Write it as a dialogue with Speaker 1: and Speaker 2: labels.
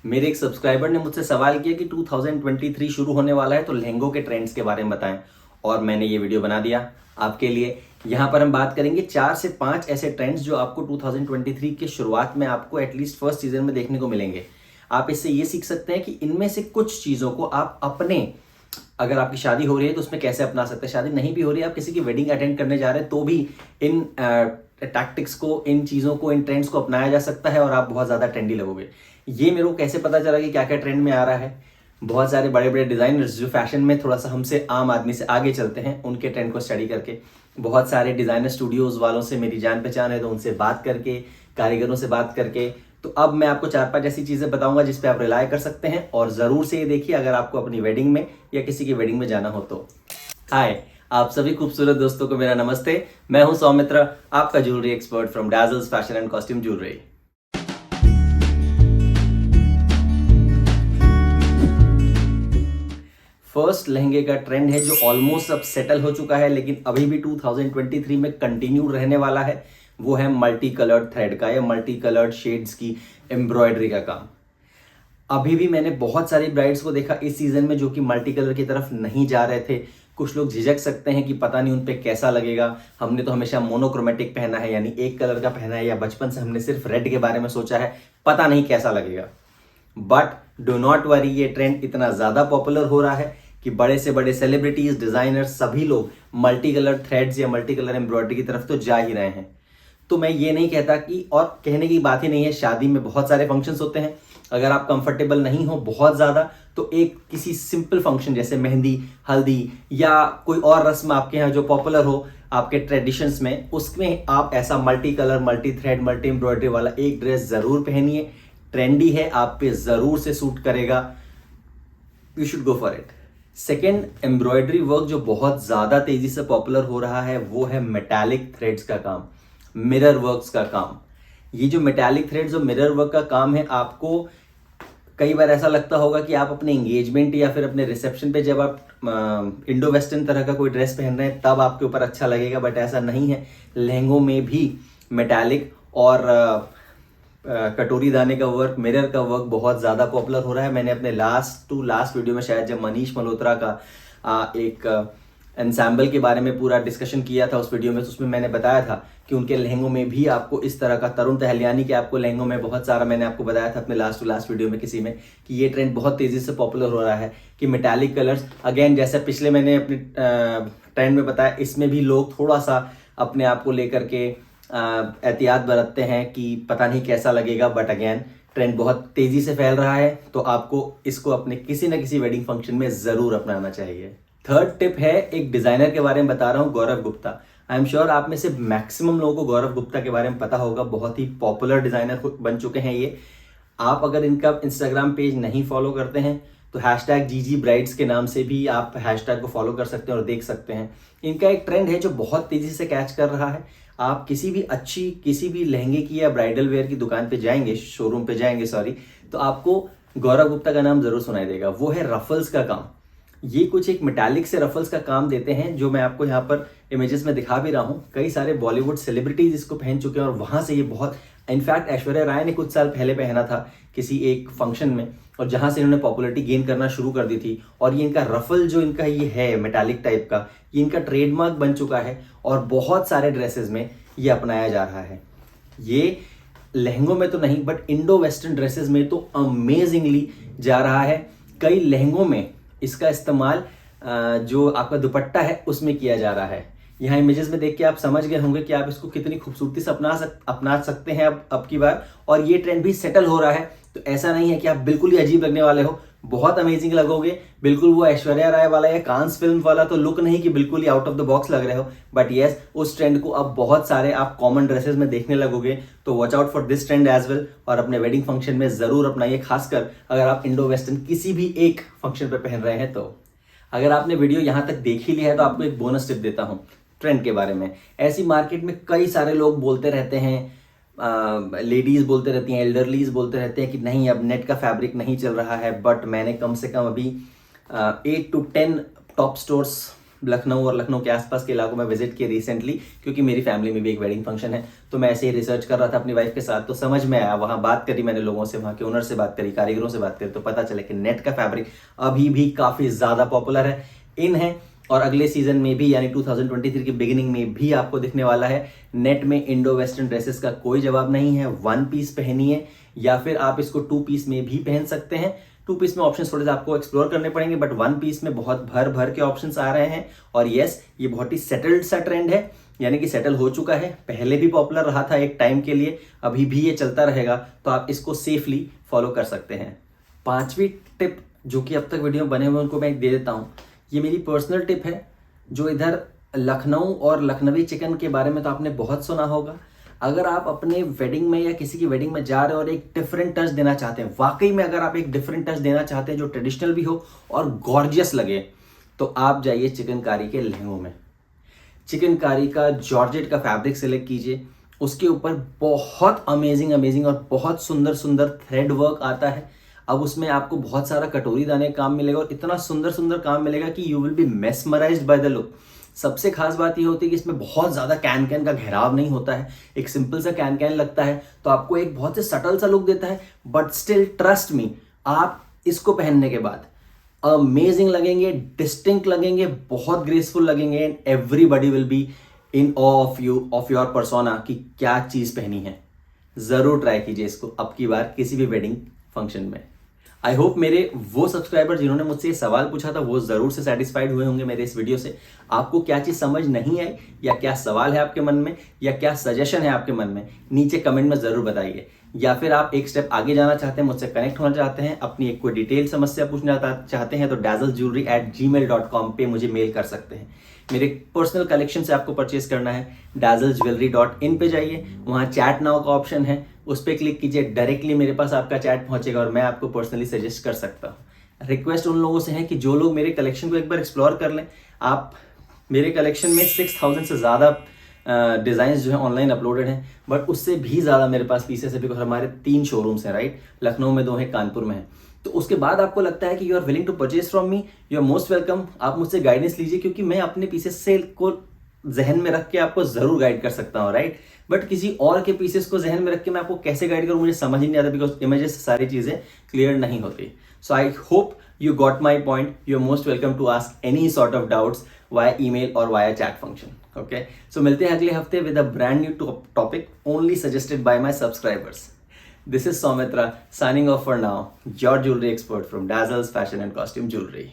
Speaker 1: मेरे एक सब्सक्राइबर ने मुझसे सवाल किया कि 2023 शुरू होने वाला है तो लहंगों के ट्रेंड्स के बारे में बताएं, और मैंने ये वीडियो बना दिया आपके लिए। यहाँ पर हम बात करेंगे 4 से 5 ऐसे ट्रेंड्स जो आपको 2023 के शुरुआत में आपको एटलीस्ट फर्स्ट सीजन में देखने को मिलेंगे। आप इससे ये सीख सकते हैं कि इनमें से कुछ चीज़ों को आप अपने, अगर आपकी शादी हो रही है तो उसमें कैसे अपना सकते हैं, शादी नहीं भी हो रही है आप किसी की वेडिंग अटेंड करने जा रहे हैं तो भी इन टैक्टिक्स को, इन चीज़ों को, इन ट्रेंड्स को अपनाया जा सकता है और आप बहुत ज़्यादा ट्रेंडी लगोगे। ये मेरे को कैसे पता चला कि क्या क्या ट्रेंड में आ रहा है? बहुत सारे बड़े बड़े डिज़ाइनर्स जो फैशन में थोड़ा सा हमसे, आम आदमी से आगे चलते हैं, उनके ट्रेंड को स्टडी करके, बहुत सारे डिज़ाइनर स्टूडियोज़ वालों से मेरी जान पहचान है तो उनसे बात करके, कारीगरों से बात करके, तो अब मैं आपको 4-5 ऐसी चीज़ें बताऊंगा जिस पे आप रिलाय कर सकते हैं। और ज़रूर से ये देखिए अगर आपको अपनी वेडिंग में या किसी की वेडिंग में जाना हो तो। हाय, आप सभी खूबसूरत दोस्तों को मेरा नमस्ते। मैं हूं सौमित्र, आपका jewellery expert from Dazzles fashion and costume jewellery. First लहंगे का ट्रेंड है जो ऑलमोस्ट अब सेटल हो चुका है लेकिन अभी भी 2023 में कंटिन्यू रहने वाला है, वो है मल्टी कलर्ड थ्रेड का या मल्टी कलर्ड शेड्स की एम्ब्रॉयडरी का काम। अभी भी मैंने बहुत सारी ब्राइड्स को देखा इस सीजन में जो कि मल्टी कलर की तरफ नहीं जा रहे थे। कुछ लोग झिझक सकते हैं कि पता नहीं उन पे कैसा लगेगा, हमने तो हमेशा मोनोक्रोमेटिक पहना है यानी एक कलर का पहना है, या बचपन से हमने सिर्फ रेड के बारे में सोचा है, पता नहीं कैसा लगेगा। बट डो नॉट वरी, ये ट्रेंड इतना ज़्यादा पॉपुलर हो रहा है कि बड़े से बड़े सेलिब्रिटीज, डिज़ाइनर्स, सभी लोग मल्टी कलर थ्रेड्स या मल्टी कलर एम्ब्रॉयडरी की तरफ तो जा ही रहे हैं। तो मैं ये नहीं कहता कि, और कहने की बात ही नहीं है, शादी में बहुत सारे फंक्शंस होते हैं, अगर आप कंफर्टेबल नहीं हो बहुत ज़्यादा तो एक किसी सिंपल फंक्शन जैसे मेहंदी, हल्दी या कोई और रस्म आपके यहाँ जो पॉपुलर हो आपके ट्रेडिशंस में, उसमें आप ऐसा multi colour, multi thread, multi embroidery वाला एक ड्रेस ज़रूर पहनिए। ट्रेंडी है, आप पे ज़रूर से सूट करेगा, you should go for it. Second embroidery work जो बहुत ज़्यादा तेज़ी से पॉपुलर हो रहा है वो है मेटालिक थ्रेड्स का काम, मिरर वर्क्स का काम। ये जो मेटालिक थ्रेड्स और मिरर वर्क का काम है, आपको कई बार ऐसा लगता होगा कि आप अपने एंगेजमेंट या फिर अपने रिसेप्शन पे जब आप इंडो वेस्टर्न तरह का कोई ड्रेस पहन रहे हैं तब आपके ऊपर अच्छा लगेगा, बट ऐसा नहीं है। लहंगों में भी मेटालिक और कटोरी दाने का वर्क, मिरर का वर्क बहुत ज़्यादा पॉपुलर हो रहा है। मैंने अपने लास्ट वीडियो में शायद जब मनीष मल्होत्रा का एक एंसेम्बल के बारे में पूरा डिस्कशन किया था उस वीडियो में, तो उसमें मैंने बताया था कि उनके लहंगों में भी आपको इस तरह का, तरुण तहलियानी के आपको लहंगों में बहुत सारा, मैंने आपको बताया था अपने लास्ट वीडियो में किसी में, कि ये ट्रेंड बहुत तेज़ी से पॉपुलर हो रहा है कि मेटालिक कलर्स, अगेन जैसे पिछले मैंने अपने ट्रेंड में बताया, इसमें भी लोग थोड़ा सा अपने आप को लेकर के एहतियात बरतते हैं कि पता नहीं कैसा लगेगा, बट अगेन ट्रेंड बहुत तेज़ी से फैल रहा है तो आपको इसको अपने किसी न किसी वेडिंग फंक्शन में ज़रूर अपनाना चाहिए। थर्ड टिप है, एक डिज़ाइनर के बारे में बता रहा हूँ, गौरव गुप्ता। आई एम श्योर आप में से मैक्सिमम लोगों को गौरव गुप्ता के बारे में पता होगा, बहुत ही पॉपुलर डिज़ाइनर बन चुके हैं ये। आप अगर इनका इंस्टाग्राम पेज नहीं फॉलो करते हैं तो #GG के नाम से भी आप हैशटैग को फॉलो कर सकते हैं और देख सकते हैं। इनका एक ट्रेंड है जो बहुत तेज़ी से कैच कर रहा है। आप किसी भी लहंगे की या ब्राइडल वेयर की दुकान पे जाएंगे, शोरूम पे जाएंगे सॉरी, तो आपको गौरव गुप्ता का नाम जरूर सुनाई देगा। वो है रफल्स का काम। ये कुछ एक मेटालिक से रफल्स का काम देते हैं जो मैं आपको यहाँ पर इमेजेस में दिखा भी रहा हूँ। कई सारे बॉलीवुड सेलिब्रिटीज इसको पहन चुके हैं और वहाँ से ये बहुत, इनफैक्ट ऐश्वर्या राय ने कुछ साल पहले पहना था किसी एक फंक्शन में, और जहाँ से इन्होंने पॉपुलैरिटी गेन करना शुरू कर दी थी। और ये इनका रफल जो इनका ये है मेटालिक टाइप का, ये इनका ट्रेडमार्क बन चुका है और बहुत सारे ड्रेसेस में ये अपनाया जा रहा है। ये लहंगों में तो नहीं बट इंडो वेस्टर्न ड्रेसेस में तो अमेजिंगली जा रहा है। कई लहंगों में इसका इस्तेमाल जो आपका दुपट्टा है उसमें किया जा रहा है। यहाँ इमेजेस में देख के आप समझ गए होंगे कि आप इसको कितनी खूबसूरती से अपना सकते हैं अब की बार। और ये ट्रेंड भी सेटल हो रहा है, तो ऐसा नहीं है कि आप बिल्कुल ही अजीब लगने वाले हो, बहुत अमेजिंग लगोगे। बिल्कुल वो ऐश्वर्या राय वाला या कांस फिल्म वाला तो लुक नहीं कि बिल्कुल ही आउट ऑफ द बॉक्स लग रहे हो, बट येस उस ट्रेंड को अब बहुत सारे आप कॉमन ड्रेसेस में देखने लगोगे। तो watch out for this trend as well, और अपने वेडिंग फंक्शन में जरूर अपनाइए, खासकर अगर आप इंडो वेस्टर्न किसी भी एक फंक्शन पर पहन रहे हैं तो। अगर आपने वीडियो यहाँ तक देख ही लिया है तो आपको एक बोनस टिप देता हूँ ट्रेंड के बारे में। ऐसी मार्केट में कई सारे लोग बोलते रहते हैं, लेडीज बोलते रहती हैं, एल्डरलीज बोलते रहते हैं कि नहीं अब नेट का फैब्रिक नहीं चल रहा है, बट मैंने कम से कम अभी 8 to 10 टॉप स्टोर्स लखनऊ और लखनऊ के आसपास के इलाकों में विजिट किए रिसेंटली, क्योंकि मेरी फैमिली में भी एक वेडिंग फंक्शन है। तो मैं ऐसे ही रिसर्च कर रहा था अपनी वाइफ के साथ, तो समझ में आया, वहाँ बात करी मैंने लोगों से, वहाँ के ओनर से बात करी, कारीगरों से बात करी, तो पता चला कि नेट का फैब्रिक अभी भी काफ़ी ज़्यादा पॉपुलर है, इन है, और अगले सीजन में भी यानी 2023 की बिगिनिंग में भी आपको दिखने वाला है। नेट में इंडो वेस्टर्न ड्रेसेस का कोई जवाब नहीं है। 1 पीस पहनिए या फिर आप इसको 2 पीस में भी पहन सकते हैं। 2 पीस में ऑप्शंस थोड़े से आपको एक्सप्लोर करने पड़ेंगे, बट 1 पीस में बहुत भर भर के ऑप्शंस आ रहे हैं। और यस, ये बहुत ही सेटल्ड सा ट्रेंड है, यानी कि सेटल हो चुका है, पहले भी पॉपुलर रहा था एक टाइम के लिए, अभी भी ये चलता रहेगा, तो आप इसको सेफली फॉलो कर सकते हैं। 5वीं टिप जो कि अब तक वीडियो बने हुए उनको मैं दे देता हूँ। ये मेरी पर्सनल टिप है, जो इधर लखनऊ और लखनवी चिकन के बारे में तो आपने बहुत सुना होगा। अगर आप अपने वेडिंग में या किसी की वेडिंग में जा रहे हो और एक डिफरेंट टच देना चाहते हैं, वाकई में अगर आप एक डिफरेंट टच देना चाहते हैं जो ट्रेडिशनल भी हो और गॉर्जियस लगे, तो आप जाइए चिकनकारी के लहंगों में। चिकनकारी का जॉर्जेट का फैब्रिक सेलेक्ट कीजिए, उसके ऊपर बहुत अमेजिंग और बहुत सुंदर सुंदर थ्रेड वर्क आता है। अब उसमें आपको बहुत सारा कटोरी दाने काम मिलेगा और इतना सुंदर काम मिलेगा कि you will be mesmerised by the look. सबसे खास बात ये होती है कि इसमें बहुत ज़्यादा कैन का घेराव नहीं होता है, एक सिंपल सा कैन लगता है, तो आपको एक बहुत ही सटल सा लुक देता है। बट स्टिल ट्रस्ट मी, आप इसको पहनने के बाद अमेजिंग लगेंगे, डिस्टिंक्ट लगेंगे, बहुत ग्रेसफुल लगेंगे, and everybody will be in of you, of your persona कि क्या चीज़ पहनी है। ज़रूर ट्राई कीजिए इसको अब की बार किसी भी वेडिंग फंक्शन में। आई होप मेरे वो सब्सक्राइबर जिन्होंने मुझसे ये सवाल पूछा था वो ज़रूर से सेटिस्फाइड हुए होंगे मेरे इस वीडियो से। आपको क्या चीज़ समझ नहीं आई, या क्या सवाल है आपके मन में, या क्या सजेशन है आपके मन में, नीचे कमेंट में ज़रूर बताइए। या फिर आप एक स्टेप आगे जाना चाहते हैं, मुझसे कनेक्ट होना चाहते हैं, अपनी एक कोई डिटेल समस्या पूछना चाहते हैं, तो dazzlejewelry@gmail.com पे मुझे मेल कर सकते हैं। मेरे पर्सनल कलेक्शन से आपको परचेज करना है, dazzlejewelry.in पे जाइए, वहाँ चैट नाउ का ऑप्शन है, उस पर क्लिक कीजिए, डायरेक्टली मेरे पास आपका चैट पहुंचेगा और मैं आपको पर्सनली सजेस्ट कर सकता हूँ। रिक्वेस्ट उन लोगों से है कि जो लोग मेरे कलेक्शन को एक बार एक्सप्लोर कर लें। आप मेरे कलेक्शन में 6000 से ज़्यादा डिज़ाइंस जो है ऑनलाइन अपलोडेड हैं, बट उससे भी ज़्यादा मेरे पास पीसेस है, बिकॉज हमारे 3 शोरूम्स हैं, राइट। लखनऊ में 2 हैं, कानपुर में है। तो उसके बाद आपको लगता है कि you are willing to purchase from me, you are most welcome. आप मुझसे गाइडेंस लीजिए, क्योंकि मैं अपने पीसेस से को जहन में रख के आपको ज़रूर गाइड कर सकता हूँ, राइट। बट किसी और के पीसेस को जहन में रख के मैं आपको कैसे गाइड करूँ, मुझे समझ ही नहीं आता, बिकॉज इमेजेस से सारी चीज़ें क्लियर नहीं होती। So I hope you got my point. You're most welcome to ask any sort of doubts via email or via chat function. Okay, so मिलते हैं अगले हफ्ते with a brand new topic only suggested by my subscribers. This is Soumitra signing off for now, your jewelry expert from Dazzle's Fashion and Costume Jewelry.